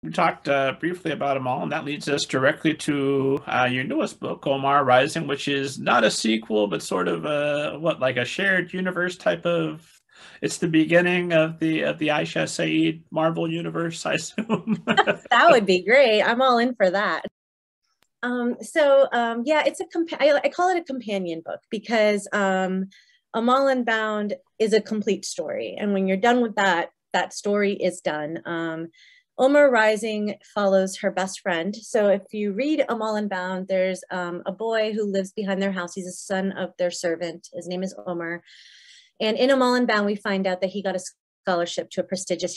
We talked briefly about them all, and that leads us directly to your newest book, Omar Rising, which is not a sequel, but sort of like a shared universe type of. It's the beginning of the Aisha Saeed Marvel universe, I assume. That would be great. I'm all in for that. Yeah, I call it a companion book because Amal Unbound is a complete story, and when you're done with that, that story is done. Omar Rising follows her best friend. So if you read Amal Unbound, there's a boy who lives behind their house. He's a son of their servant. His name is Omar. And in Amal Unbound, we find out that he got a scholarship to a prestigious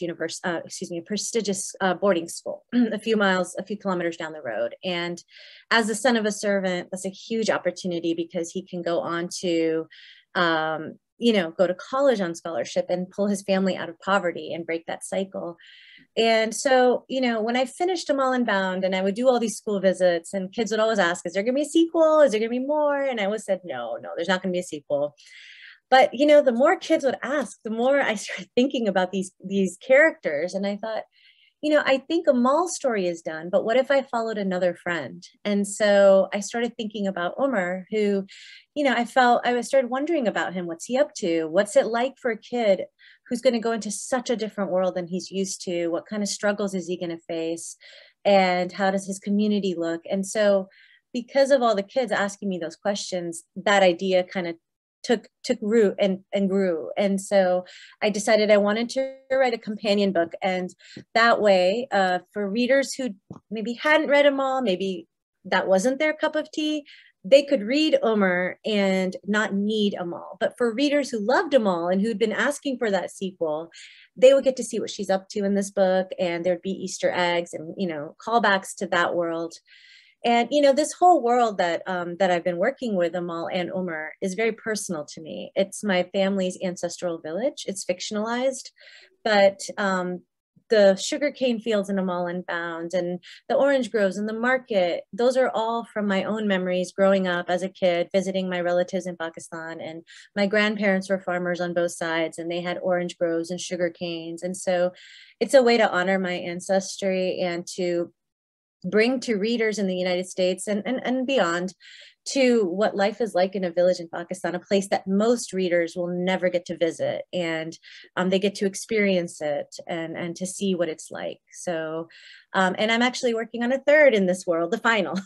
boarding school a few kilometers down the road. And as the son of a servant, that's a huge opportunity because he can go on to, go to college on scholarship and pull his family out of poverty and break that cycle. And so, when I finished Them All Unbound and I would do all these school visits and kids would always ask, is there going to be a sequel? Is there going to be more? And I always said, no, there's not going to be a sequel. But, the more kids would ask, the more I started thinking about these characters. And I thought, I think Amal's story is done, but what if I followed another friend? And so I started thinking about Omar, who, I started wondering about him. What's he up to? What's it like for a kid who's going to go into such a different world than he's used to? What kind of struggles is he going to face? And how does his community look? And so because of all the kids asking me those questions, that idea kind of took root and grew. And so I decided I wanted to write a companion book. And that way, for readers who maybe hadn't read them all, maybe that wasn't their cup of tea, they could read Omar and not need Amal. But for readers who loved Amal and who'd been asking for that sequel, they would get to see what she's up to in this book. And there'd be Easter eggs and, callbacks to that world. And this whole world that I've been working with, Amal and Omar, is very personal to me. It's my family's ancestral village. It's fictionalized, but the sugarcane fields in Amal Unbound and the orange groves and the market, those are all from my own memories growing up as a kid, visiting my relatives in Pakistan. And my grandparents were farmers on both sides, and they had orange groves and sugar canes. And so it's a way to honor my ancestry and to bring to readers in the United States and beyond to what life is like in a village in Pakistan, a place that most readers will never get to visit. And they get to experience it and to see what it's like. So, and I'm actually working on a third in this world, the final.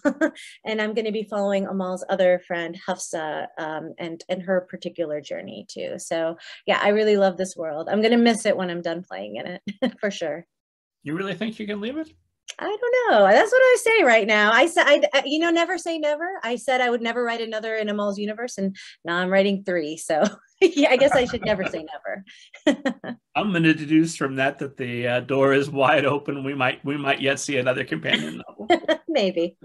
And I'm going to be following Amal's other friend, Hafsa, and her particular journey too. So yeah, I really love this world. I'm going to miss it when I'm done playing in it, for sure. You really think you can leave it? I don't know. That's what I say right now. I said, never say never. I said I would never write another in Amal's universe, and now I'm writing 3. So yeah, I guess I should never say never. I'm going to deduce from that the door is wide open. We might yet see another companion novel. Maybe.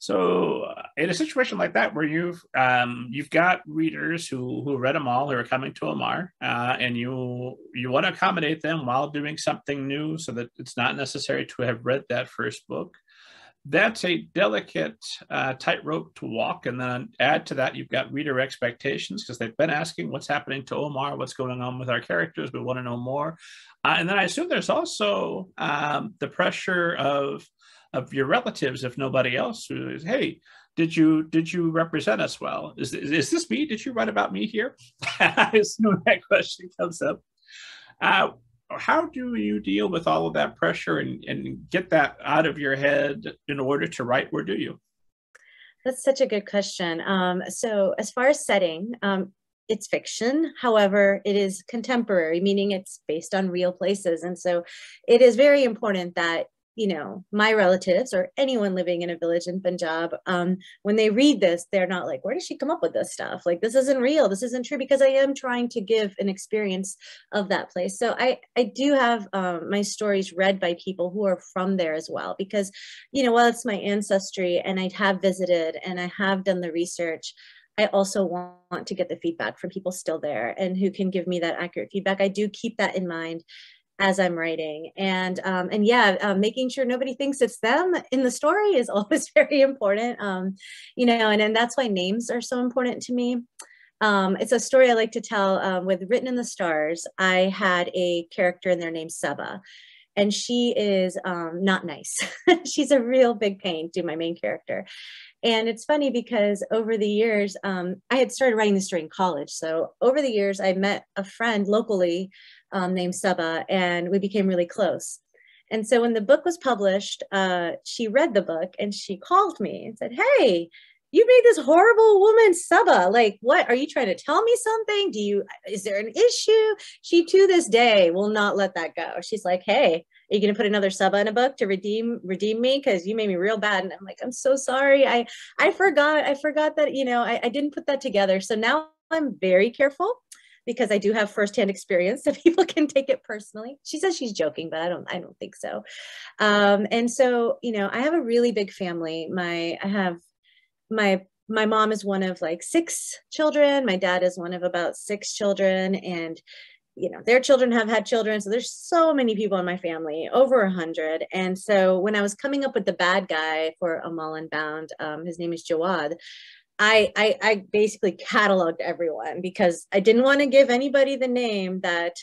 So in a situation like that, where you've got readers who read them all, who are coming to Omar, and you want to accommodate them while doing something new, so that it's not necessary to have read that first book. That's a delicate tightrope to walk. And then add to that, you've got reader expectations because they've been asking what's happening to Omar, what's going on with our characters. We want to know more. And then I assume there's also the pressure of your relatives, if nobody else, who is, hey, did you represent us well? Is this me? Did you write about me here? I assume that question comes up. How do you deal with all of that pressure and get that out of your head in order to write? Where do you? That's such a good question. So as far as setting, it's fiction. However, it is contemporary, meaning it's based on real places. And so it is very important that my relatives or anyone living in a village in Punjab, when they read this, they're not like, where does she come up with this stuff? Like, this isn't real. This isn't true, because I am trying to give an experience of that place. So I do have my stories read by people who are from there as well, because, while it's my ancestry and I have visited and I have done the research, I also want to get the feedback from people still there and who can give me that accurate feedback. I do keep that in mind as I'm writing. And making sure nobody thinks it's them in the story is always very important. And that's why names are so important to me. It's a story I like to tell with Written in the Stars. I had a character in there named Saba. and she is not nice. She's a real big pain to my main character. And it's funny because over the years, I had started writing this during college. So over the years, I met a friend locally named Saba, and we became really close. And so when the book was published, she read the book and she called me and said, "Hey, you made this horrible woman Saba. Like, what are you trying to tell me something? Is there an issue?" She to this day will not let that go. She's like, "Hey, are you going to put another Saba in a book to redeem me? Cause you made me real bad." And I'm like, "I'm so sorry. I forgot that, I didn't put that together." So now I'm very careful because I do have firsthand experience, so people can take it personally. She says she's joking, but I don't think so. And so, I have a really big family. My mom is one of like 6 children. My dad is one of about 6 children, and their children have had children. So there's so many people in my family, over 100. And so when I was coming up with the bad guy for Amal Unbound, his name is Jawad. I basically cataloged everyone because I didn't want to give anybody the name that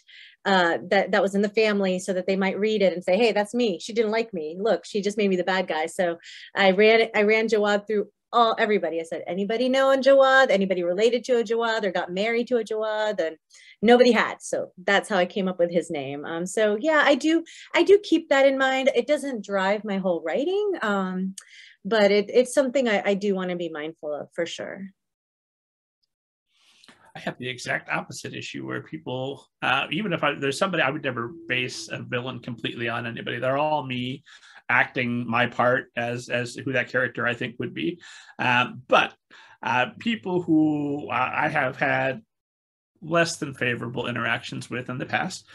was in the family, so that they might read it and say, "Hey, that's me. She didn't like me. Look, she just made me the bad guy." So I ran Jawad through everybody. I said, "Anybody know a Jawad? Anybody related to a Jawad or got married to a Jawad?" And nobody had. So that's how I came up with his name. So yeah, I do keep that in mind. It doesn't drive my whole writing, but it's something I do want to be mindful of, for sure. I have the exact opposite issue where people, even if there's somebody, I would never base a villain completely on anybody. They're all me acting my part as who that character I think would be. But people who I have had less than favorable interactions with in the past,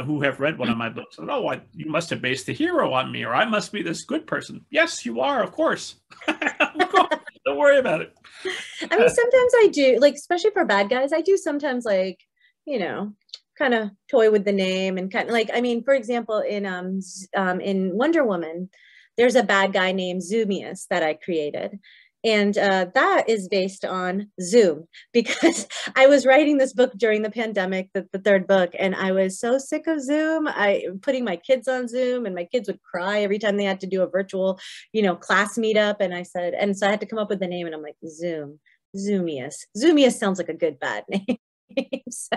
who have read one of my books, and, "Oh, you must have based the hero on me, or I must be this good person." Yes, you are, of course. Of course. Don't worry about it. I mean, sometimes I do, like, especially for bad guys, I do sometimes, like, kind of toy with the name, and kind of like, I mean, for example, in Wonder Woman, there's a bad guy named Zoomius that I created. And that is based on Zoom, because I was writing this book during the pandemic, the 3rd book, and I was so sick of Zoom. Putting my kids on Zoom, and my kids would cry every time they had to do a virtual, class meetup. And so I had to come up with the name, and I'm like, Zoomius. Zoomius sounds like a good bad name. So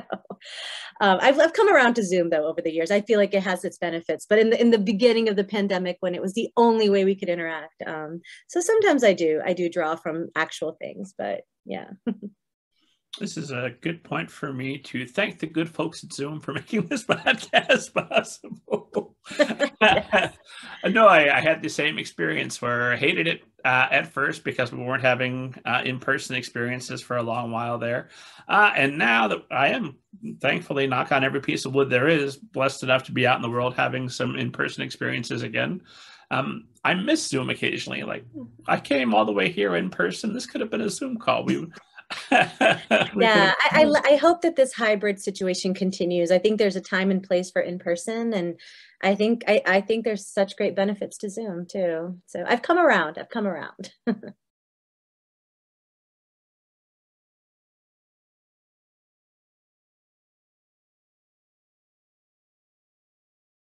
I've come around to Zoom, though, over the years. I feel like it has its benefits, but in the beginning of the pandemic, when it was the only way we could interact, so sometimes I do draw from actual things, but yeah. This is a good point for me to thank the good folks at Zoom for making this podcast possible. Yes. No, I had the same experience where I hated it at first because we weren't having in-person experiences for a long while there. And now that I am, thankfully, knock on every piece of wood there is, blessed enough to be out in the world having some in-person experiences again. I miss Zoom occasionally. Like, I came all the way here in person. This could have been a Zoom call. Yeah, I hope that this hybrid situation continues. I think there's a time and place for in person, and I think there's such great benefits to Zoom too. So I've come around.